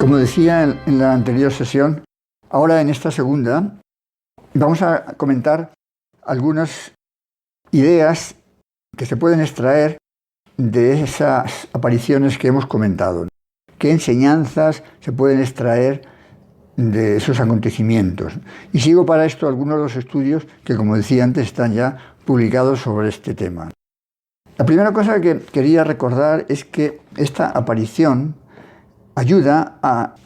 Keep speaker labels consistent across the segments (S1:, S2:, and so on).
S1: Como decía en la anterior sesión, ahora en esta segunda vamos a comentar algunas ideas que se pueden extraer de esas apariciones que hemos comentado. ¿Qué enseñanzas se pueden extraer de esos acontecimientos? Y sigo para esto algunos de los estudios que, como decía antes, están ya publicados sobre este tema. La primera cosa que quería recordar es que esta aparición ayuda a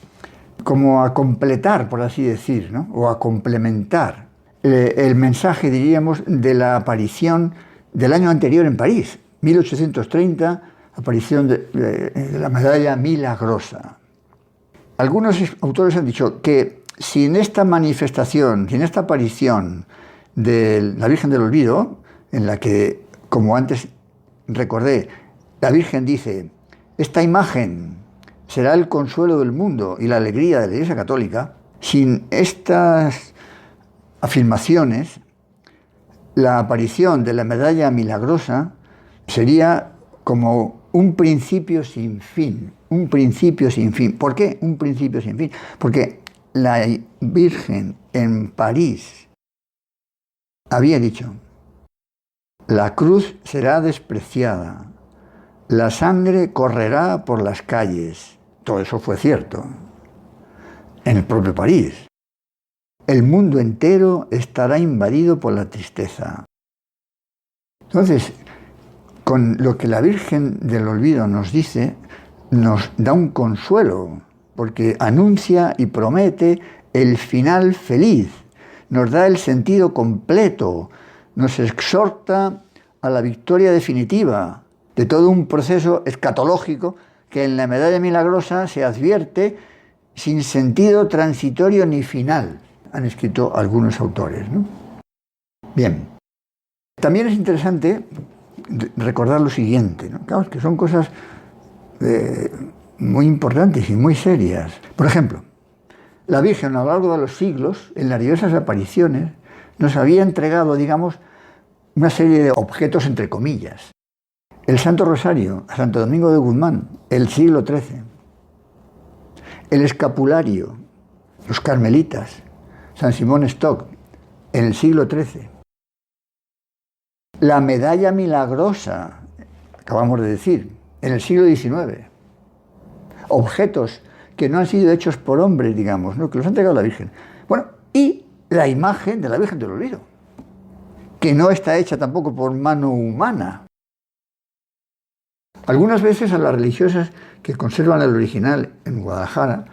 S1: completar, por así decir, ¿no? O a complementar el mensaje, diríamos, de la aparición del año anterior en París, 1830, aparición de la medalla milagrosa. Algunos autores han dicho que sin esta manifestación, sin esta aparición de la Virgen del Olvido, en la que, como antes recordé, la Virgen dice: esta imagen será el consuelo del mundo y la alegría de la Iglesia Católica. Sin estas afirmaciones, la aparición de la medalla milagrosa sería como un principio sin fin, un principio sin fin. ¿Por qué un principio sin fin? Porque la Virgen en París había dicho: la cruz será despreciada, la sangre correrá por las calles. Todo eso fue cierto en el propio París. El mundo entero estará invadido por la tristeza. Entonces, con lo que la Virgen del Olvido nos dice, nos da un consuelo, porque anuncia y promete el final feliz, nos da el sentido completo, nos exhorta a la victoria definitiva de todo un proceso escatológico que en la medalla milagrosa se advierte sin sentido transitorio ni final, han escrito algunos autores, ¿no? Bien, también es interesante recordar lo siguiente, ¿no? Claro, que son cosas muy importantes y muy serias. Por ejemplo, la Virgen a lo largo de los siglos, en las diversas apariciones, nos había entregado, digamos, una serie de objetos entre comillas. El Santo Rosario, a Santo Domingo de Guzmán, el siglo XIII. El escapulario, los carmelitas, San Simón Stock, en el siglo XIII. La medalla milagrosa, acabamos de decir, en el siglo XIX. Objetos que no han sido hechos por hombres, digamos, ¿no? Que los ha entregado la Virgen. Bueno, y la imagen de la Virgen del Olvido, que no está hecha tampoco por mano humana. Algunas veces a las religiosas que conservan el original en Guadalajara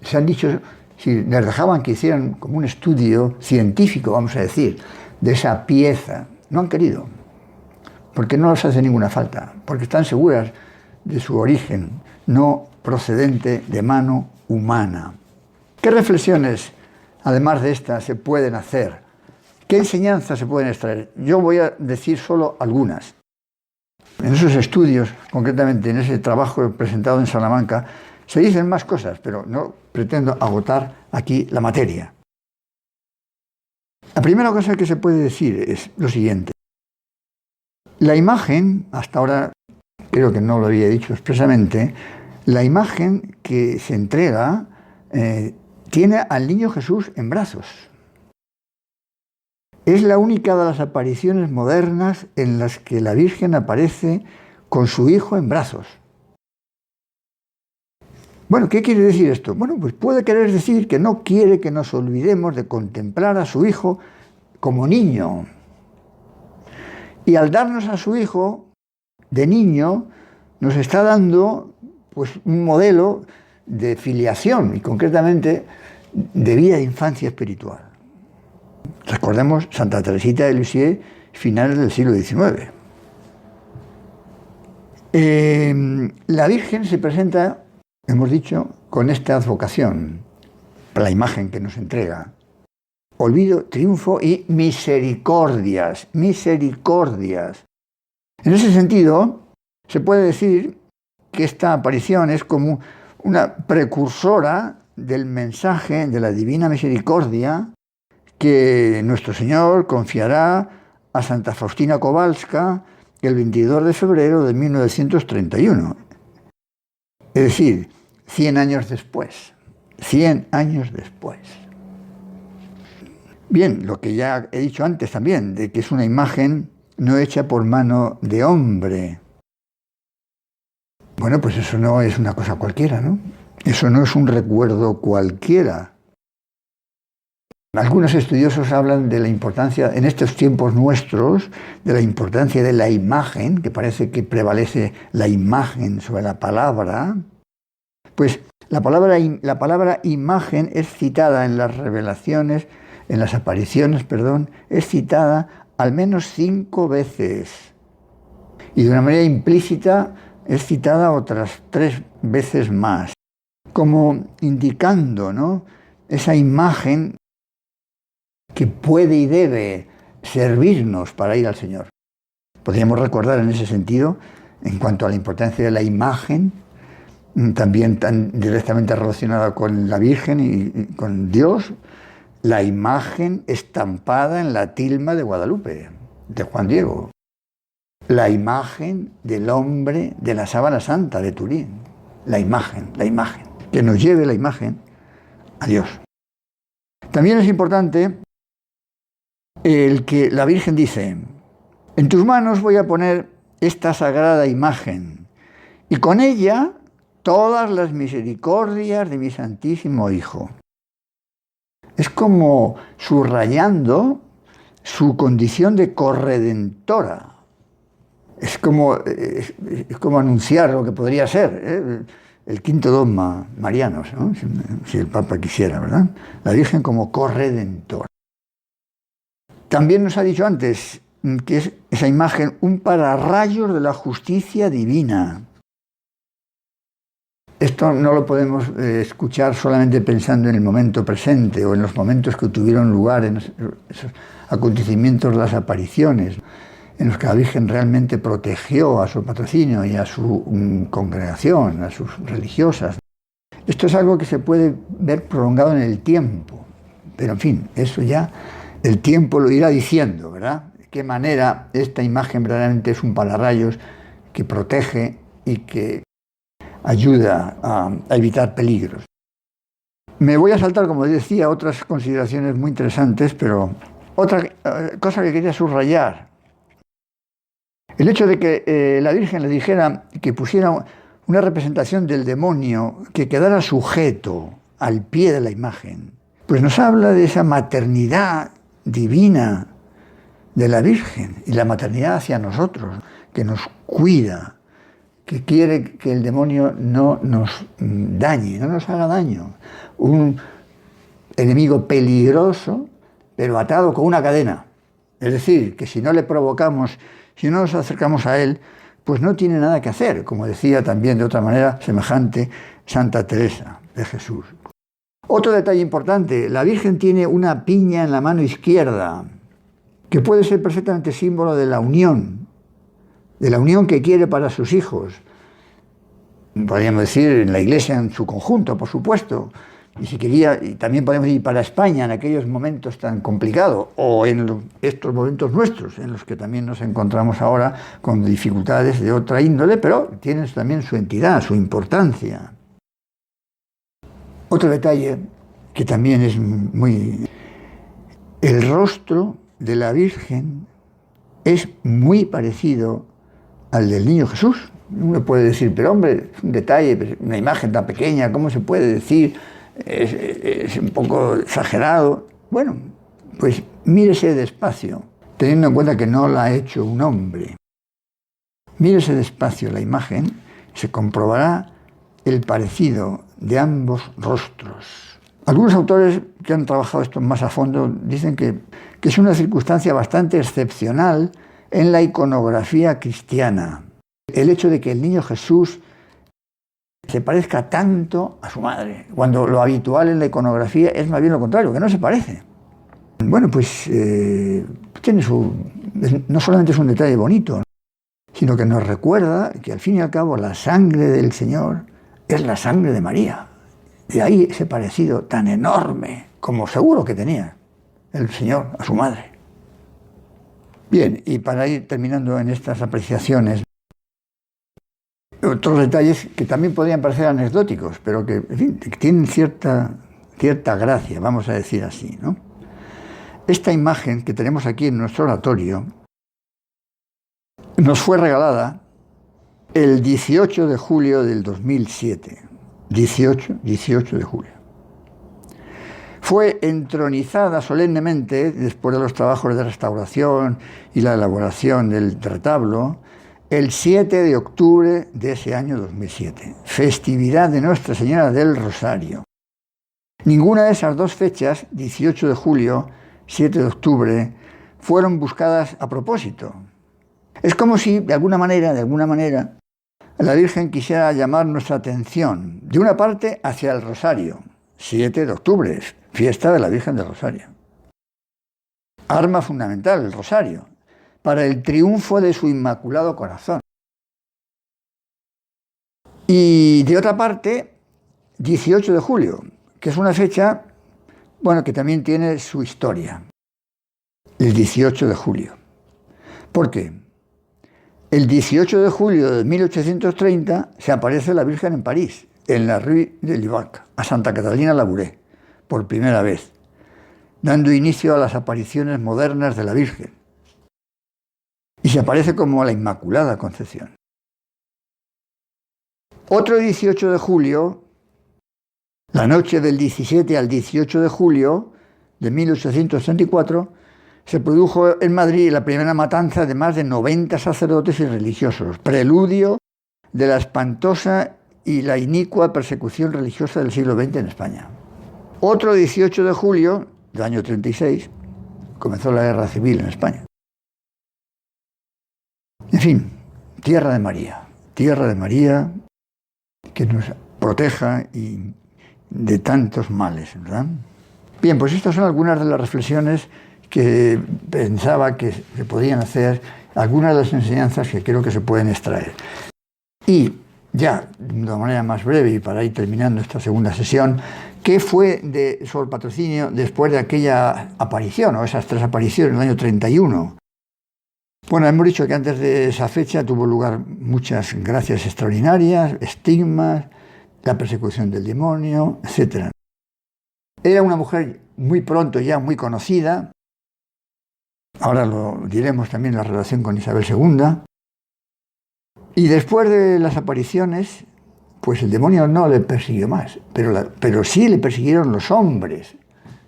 S1: se han dicho, si les dejaban que hicieran como un estudio científico, vamos a decir, de esa pieza, no han querido, porque no les hace ninguna falta, porque están seguras de su origen, no procedente de mano humana. ¿Qué reflexiones, además de estas, se pueden hacer? ¿Qué enseñanzas se pueden extraer? Yo voy a decir solo algunas. En esos estudios, concretamente en ese trabajo presentado en Salamanca, se dicen más cosas, pero no pretendo agotar aquí la materia. La primera cosa que se puede decir es lo siguiente. La imagen, hasta ahora creo que no lo había dicho expresamente, la imagen que se entrega tiene al niño Jesús en brazos. Es la única de las apariciones modernas en las que la Virgen aparece con su hijo en brazos. Bueno, ¿qué quiere decir esto? Bueno, pues puede querer decir que no quiere que nos olvidemos de contemplar a su hijo como niño. Y al darnos a su hijo de niño, nos está dando pues un modelo de filiación y concretamente de vida de infancia espiritual. Recordemos Santa Teresita de Lisieux, finales del siglo XIX. La Virgen se presenta, hemos dicho, con esta advocación, la imagen que nos entrega. Olvido, triunfo y misericordias, misericordias. En ese sentido, se puede decir que esta aparición es como una precursora del mensaje de la Divina Misericordia que nuestro Señor confiará a Santa Faustina Kowalska el 22 de febrero de 1931. Es decir, 100 años después. 100 años después. Bien, lo que ya he dicho antes también, de que es una imagen no hecha por mano de hombre. Bueno, pues eso no es una cosa cualquiera, ¿no? Eso no es un recuerdo cualquiera. Algunos estudiosos hablan de la importancia, en estos tiempos nuestros, de la importancia de la imagen, que parece que prevalece la imagen sobre la palabra. Pues la palabra imagen es citada en las revelaciones, en las apariciones, es citada al menos 5 veces. Y de una manera implícita es citada otras 3 veces más, como indicando, ¿no?, esa imagen que puede y debe servirnos para ir al Señor. Podríamos recordar en ese sentido, en cuanto a la importancia de la imagen, también tan directamente relacionada con la Virgen y con Dios, la imagen estampada en la tilma de Guadalupe, de Juan Diego. La imagen del hombre de la sábana santa de Turín. La imagen, que nos lleve la imagen a Dios. También es importante el que la Virgen dice: en tus manos voy a poner esta sagrada imagen, y con ella todas las misericordias de mi Santísimo Hijo. Es como subrayando su condición de corredentora. Es como anunciar lo que podría ser el quinto dogma mariano, ¿no? Si el Papa quisiera, ¿verdad? La Virgen como corredentora. También nos ha dicho antes que es esa imagen un pararrayos de la justicia divina. Esto no lo podemos escuchar solamente pensando en el momento presente o en los momentos que tuvieron lugar, en esos acontecimientos de las apariciones, en los que la Virgen realmente protegió a su patrocinio y a su congregación, a sus religiosas. Esto es algo que se puede ver prolongado en el tiempo, pero en fin, eso ya el tiempo lo irá diciendo, ¿verdad? De qué manera esta imagen verdaderamente es un pararrayos que protege y que ayuda a evitar peligros. Me voy a saltar, como decía, otras consideraciones muy interesantes, pero otra cosa que quería subrayar. El hecho de que la Virgen le dijera que pusiera una representación del demonio que quedara sujeto al pie de la imagen, pues nos habla de esa maternidad divina de la Virgen y la maternidad hacia nosotros, que nos cuida, que quiere que el demonio no nos dañe, no nos haga daño. Un enemigo peligroso, pero atado con una cadena. Es decir, que si no le provocamos, si no nos acercamos a él, pues no tiene nada que hacer, como decía también de otra manera semejante Santa Teresa de Jesús. Otro detalle importante, la Virgen tiene una piña en la mano izquierda, que puede ser perfectamente símbolo de la unión que quiere para sus hijos. Podríamos decir en la Iglesia en su conjunto, por supuesto, y si quería, y también podemos decir para España en aquellos momentos tan complicados, o en estos momentos nuestros, en los que también nos encontramos ahora con dificultades de otra índole, pero tienen también su entidad, su importancia. Otro detalle que también es muy... El rostro de la Virgen es muy parecido al del niño Jesús. Uno puede decir, pero hombre, es un detalle, una imagen tan pequeña, ¿cómo se puede decir? Es un poco exagerado. Bueno, pues mírese despacio, teniendo en cuenta que no la ha hecho un hombre. Mírese despacio la imagen, se comprobará el parecido de ambos rostros. Algunos autores que han trabajado esto más a fondo dicen que es una circunstancia bastante excepcional en la iconografía cristiana. El hecho de que el niño Jesús se parezca tanto a su madre, cuando lo habitual en la iconografía es más bien lo contrario, que no se parece. Bueno, pues no solamente es un detalle bonito, sino que nos recuerda que al fin y al cabo la sangre del Señor es la sangre de María. De ahí ese parecido tan enorme, como seguro que tenía el Señor a su madre. Bien, y para ir terminando en estas apreciaciones, otros detalles que también podrían parecer anecdóticos, pero que, en fin, tienen cierta gracia, vamos a decir así, ¿no? Esta imagen que tenemos aquí en nuestro oratorio nos fue regalada el 18 de julio del 2007. 18 de julio. Fue entronizada solemnemente, después de los trabajos de restauración y la elaboración del retablo, el 7 de octubre de ese año 2007, festividad de Nuestra Señora del Rosario. Ninguna de esas dos fechas, 18 de julio, 7 de octubre, fueron buscadas a propósito. Es como si, de alguna manera, la Virgen quisiera llamar nuestra atención, de una parte, hacia el Rosario. 7 de octubre, fiesta de la Virgen del Rosario. Arma fundamental, el Rosario, para el triunfo de su Inmaculado Corazón. Y de otra parte, 18 de julio, que es una fecha, bueno, que también tiene su historia. El 18 de julio. ¿Por qué? El 18 de julio de 1830 se aparece la Virgen en París, en la Rue de Libac, a Santa Catalina Labouré, por primera vez, dando inicio a las apariciones modernas de la Virgen. Y se aparece como la Inmaculada Concepción. Otro 18 de julio, la noche del 17 al 18 de julio de 1834, se produjo en Madrid la primera matanza de más de 90 sacerdotes y religiosos, preludio de la espantosa y la inicua persecución religiosa del siglo XX en España. Otro 18 de julio del año 36 comenzó la Guerra Civil en España. En fin, tierra de María que nos proteja y de tantos males, ¿verdad? Bien, pues estas son algunas de las reflexiones que pensaba que se podían hacer, algunas de las enseñanzas que creo que se pueden extraer. Y ya, de una manera más breve y para ir terminando esta segunda sesión, ¿qué fue de Sor Patrocinio después de aquella aparición, o esas 3 apariciones en el año 31? Bueno, hemos dicho que antes de esa fecha tuvo lugar muchas gracias extraordinarias, estigmas, la persecución del demonio, etc. Era una mujer muy pronto ya muy conocida. Ahora lo diremos también en la relación con Isabel II. Y después de las apariciones, pues el demonio no le persiguió más, pero sí le persiguieron los hombres,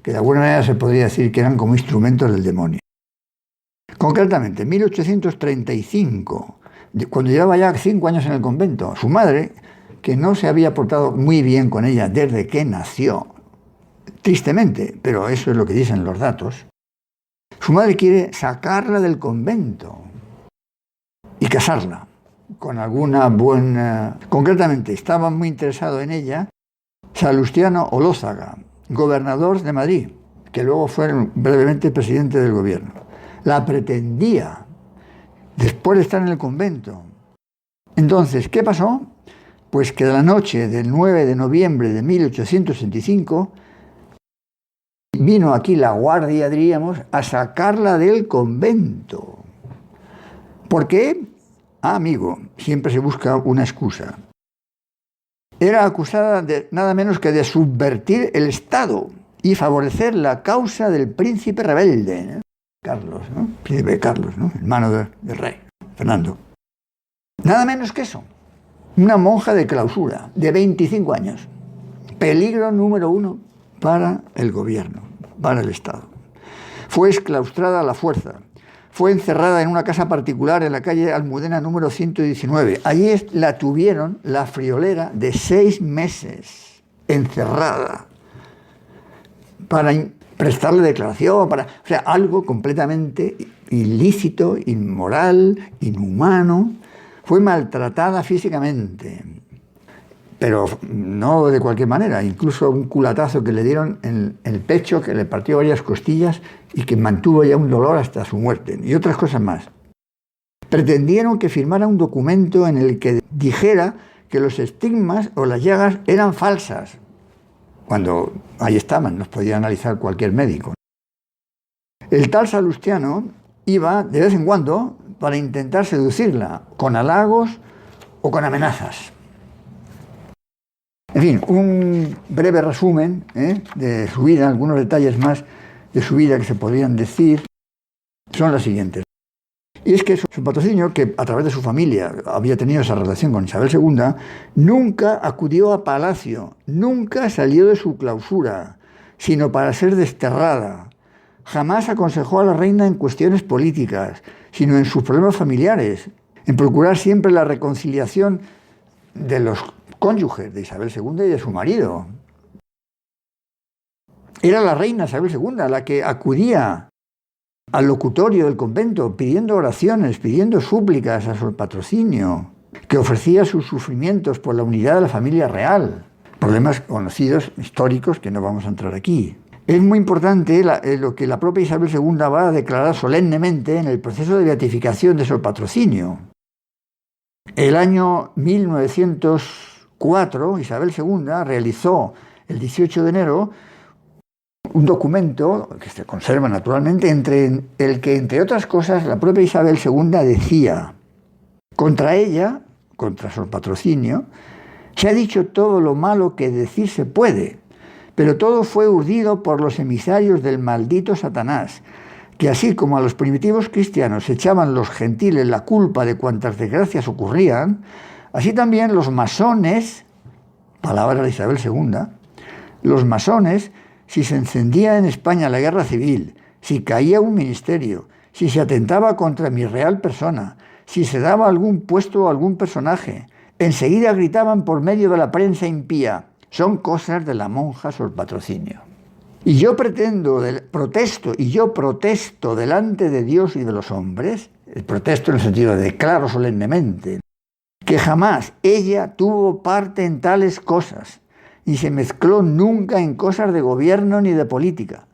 S1: que de alguna manera se podría decir que eran como instrumentos del demonio. Concretamente, en 1835, cuando llevaba ya 5 años en el convento, su madre, que no se había portado muy bien con ella desde que nació, tristemente, pero eso es lo que dicen los datos, su madre quiere sacarla del convento y casarla con alguna buena... Concretamente, estaba muy interesado en ella Salustiano Olózaga, gobernador de Madrid, que luego fue brevemente presidente del gobierno. La pretendía después de estar en el convento. Entonces, ¿qué pasó? Pues que la noche del 9 de noviembre de 1865 vino aquí la guardia, diríamos, a sacarla del convento. ¿Por qué? Amigo, siempre se busca una excusa. Era acusada de nada menos que de subvertir el Estado y favorecer la causa del príncipe rebelde, Carlos, ¿no? Príncipe Carlos, ¿no? Hermano del rey, Fernando. Nada menos que eso. Una monja de clausura, de 25 años. Peligro número 1 para el gobierno, para el Estado. Fue exclaustrada a la fuerza. Fue encerrada en una casa particular en la calle Almudena número 119. Allí la tuvieron, la friolera, de 6 meses, encerrada, para prestarle declaración, o sea, algo completamente ilícito, inmoral, inhumano. Fue maltratada físicamente, pero no de cualquier manera, incluso un culatazo que le dieron en el pecho, que le partió varias costillas y que mantuvo ya un dolor hasta su muerte, y otras cosas más. Pretendieron que firmara un documento en el que dijera que los estigmas o las llagas eran falsas, cuando ahí estaban, los podía analizar cualquier médico. El tal Salustiano iba de vez en cuando para intentar seducirla, con halagos o con amenazas. En fin, un breve resumen de su vida, algunos detalles más de su vida que se podrían decir, son los siguientes. Y es que su patrocinio, que a través de su familia había tenido esa relación con Isabel II, nunca acudió a palacio, nunca salió de su clausura, sino para ser desterrada. Jamás aconsejó a la reina en cuestiones políticas, sino en sus problemas familiares, en procurar siempre la reconciliación de los cónyuges de Isabel II y de su marido. Era la reina Isabel II la que acudía al locutorio del convento pidiendo oraciones, pidiendo súplicas a su patrocinio, que ofrecía sus sufrimientos por la unidad de la familia real. Problemas conocidos, históricos, que no vamos a entrar aquí. Es muy importante lo que la propia Isabel II va a declarar solemnemente en el proceso de beatificación de su patrocinio. El año 1904, Isabel II realizó el 18 de enero un documento que se conserva naturalmente, entre el que, entre otras cosas, la propia Isabel II decía: contra ella, contra su patrocinio, se ha dicho todo lo malo que decir se puede, pero todo fue urdido por los emisarios del maldito Satanás, que así como a los primitivos cristianos echaban los gentiles la culpa de cuantas desgracias ocurrían, así también los masones, palabra de Isabel II, los masones, si se encendía en España la guerra civil, si caía un ministerio, si se atentaba contra mi real persona, si se daba algún puesto o algún personaje, enseguida gritaban por medio de la prensa impía: son cosas de la monja Sor Patrocinio. Y yo protesto delante de Dios y de los hombres, protesto en el sentido de declaro solemnemente, que jamás ella tuvo parte en tales cosas, ni se mezcló nunca en cosas de gobierno ni de política.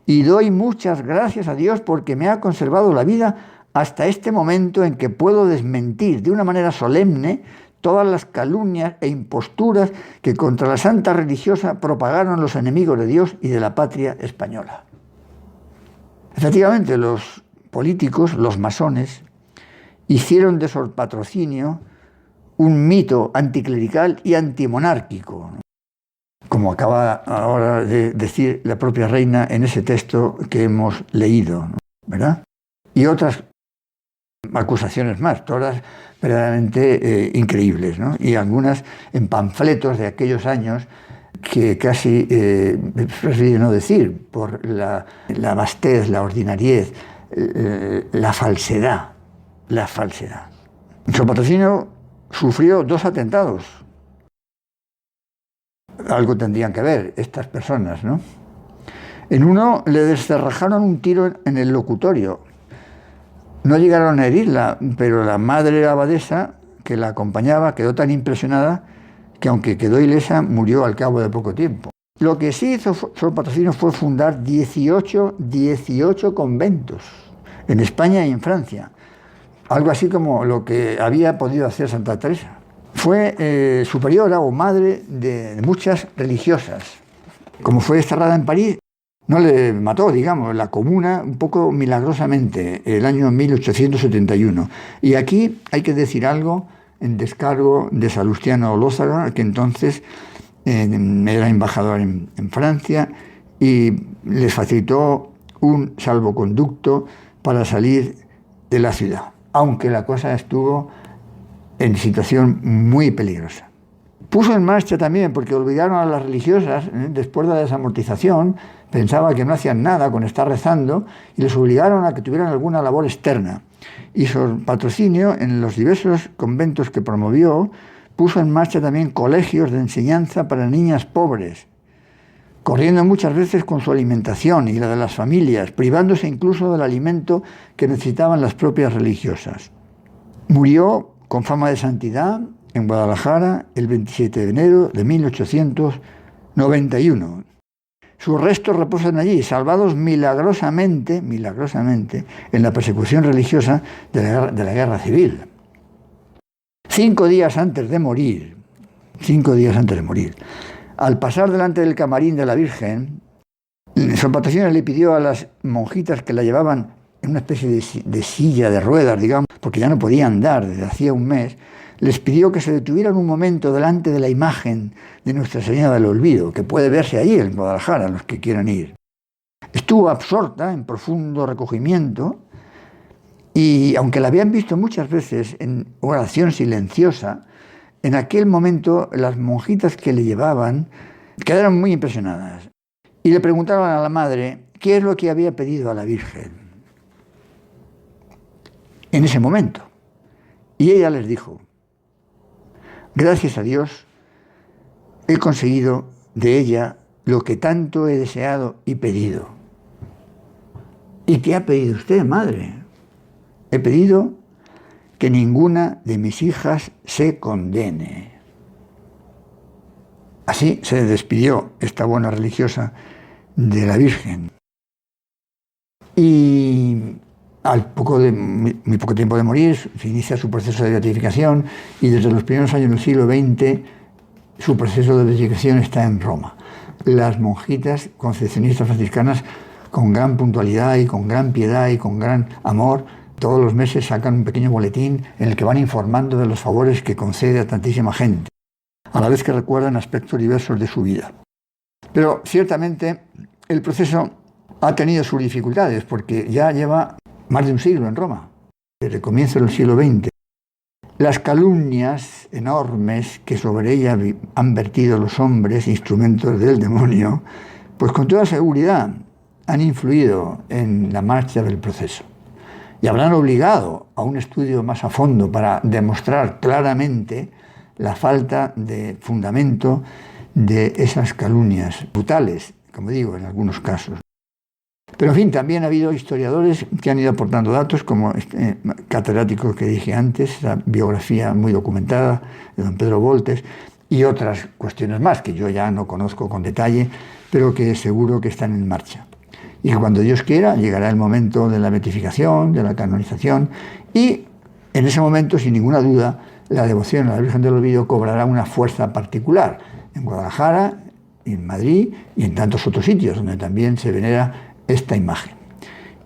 S1: Y doy muchas gracias a Dios porque me ha conservado la vida hasta este momento en que puedo desmentir de una manera solemne todas las calumnias e imposturas que contra la santa religiosa propagaron los enemigos de Dios y de la patria española. Efectivamente, los políticos, los masones, hicieron de Sor Patrocinio un mito anticlerical y antimonárquico, como acaba ahora de decir la propia reina en ese texto que hemos leído, ¿verdad? Y otras acusaciones más, todas verdaderamente increíbles, ¿no? Y algunas en panfletos de aquellos años que casi, prefiero no decir, por la vastez, la ordinariez, la falsedad. Sor Patrocinio sufrió 2 atentados. Algo tendrían que ver estas personas, ¿no? En uno le descerrajaron un tiro en el locutorio. No llegaron a herirla, pero la madre abadesa que la acompañaba quedó tan impresionada que, aunque quedó ilesa, murió al cabo de poco tiempo. Lo que sí hizo Sor Patrocinio fue fundar 18 conventos en España y en Francia. Algo así como lo que había podido hacer Santa Teresa. Fue superiora o madre de muchas religiosas. Como fue desterrada en París, no le mató, digamos, la comuna un poco milagrosamente, el año 1871. Y aquí hay que decir algo en descargo de Salustiano Olózaga, que entonces era embajador en Francia y les facilitó un salvoconducto para salir de la ciudad, aunque la cosa estuvo en situación muy peligrosa. Puso en marcha también, porque olvidaron a las religiosas, después de la desamortización, pensaba que no hacían nada con estar rezando y les obligaron a que tuvieran alguna labor externa. Y Sor Patrocinio, en los diversos conventos que promovió, puso en marcha también colegios de enseñanza para niñas pobres, corriendo muchas veces con su alimentación y la de las familias, privándose incluso del alimento que necesitaban las propias religiosas. Murió con fama de santidad en Guadalajara el 27 de enero de 1891. Sus restos reposan allí, salvados milagrosamente en la persecución religiosa de la guerra civil. 5 días antes de morir, al pasar delante del camarín de la Virgen, Sor Patrocinio le pidió a las monjitas que la llevaban en una especie de silla de ruedas, digamos, porque ya no podía andar desde hacía un mes, les pidió que se detuvieran un momento delante de la imagen de Nuestra Señora del Olvido, que puede verse allí en Guadalajara, los que quieran ir. Estuvo absorta en profundo recogimiento y, aunque la habían visto muchas veces en oración silenciosa, en aquel momento las monjitas que le llevaban quedaron muy impresionadas y le preguntaban a la madre qué es lo que había pedido a la Virgen en ese momento. Y ella les dijo: gracias a Dios he conseguido de ella lo que tanto he deseado y pedido. ¿Y qué ha pedido usted, madre? He pedido que ninguna de mis hijas se condene. Así se despidió esta buena religiosa de la Virgen. Y muy poco tiempo de morir, se inicia su proceso de beatificación y desde los primeros años del siglo XX su proceso de beatificación está en Roma. Las monjitas concepcionistas franciscanas, con gran puntualidad y con gran piedad y con gran amor, todos los meses sacan un pequeño boletín en el que van informando de los favores que concede a tantísima gente, a la vez que recuerdan aspectos diversos de su vida. Pero ciertamente el proceso ha tenido sus dificultades, porque ya lleva más de un siglo en Roma, desde el comienzo del siglo XX. Las calumnias enormes que sobre ella han vertido los hombres, instrumentos del demonio, pues con toda seguridad han influido en la marcha del proceso y habrán obligado a un estudio más a fondo para demostrar claramente la falta de fundamento de esas calumnias brutales, como digo, en algunos casos. Pero en fin, también ha habido historiadores que han ido aportando datos, como este catedrático que dije antes, la biografía muy documentada de don Pedro Voltes, y otras cuestiones más que yo ya no conozco con detalle, pero que seguro que están en marcha. Y que cuando Dios quiera llegará el momento de la beatificación, de la canonización, y en ese momento, sin ninguna duda, la devoción a la Virgen del Olvido cobrará una fuerza particular en Guadalajara, en Madrid y en tantos otros sitios donde también se venera esta imagen.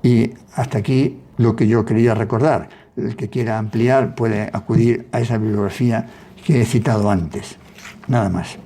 S1: Y hasta aquí lo que yo quería recordar. El que quiera ampliar puede acudir a esa bibliografía que he citado antes. Nada más.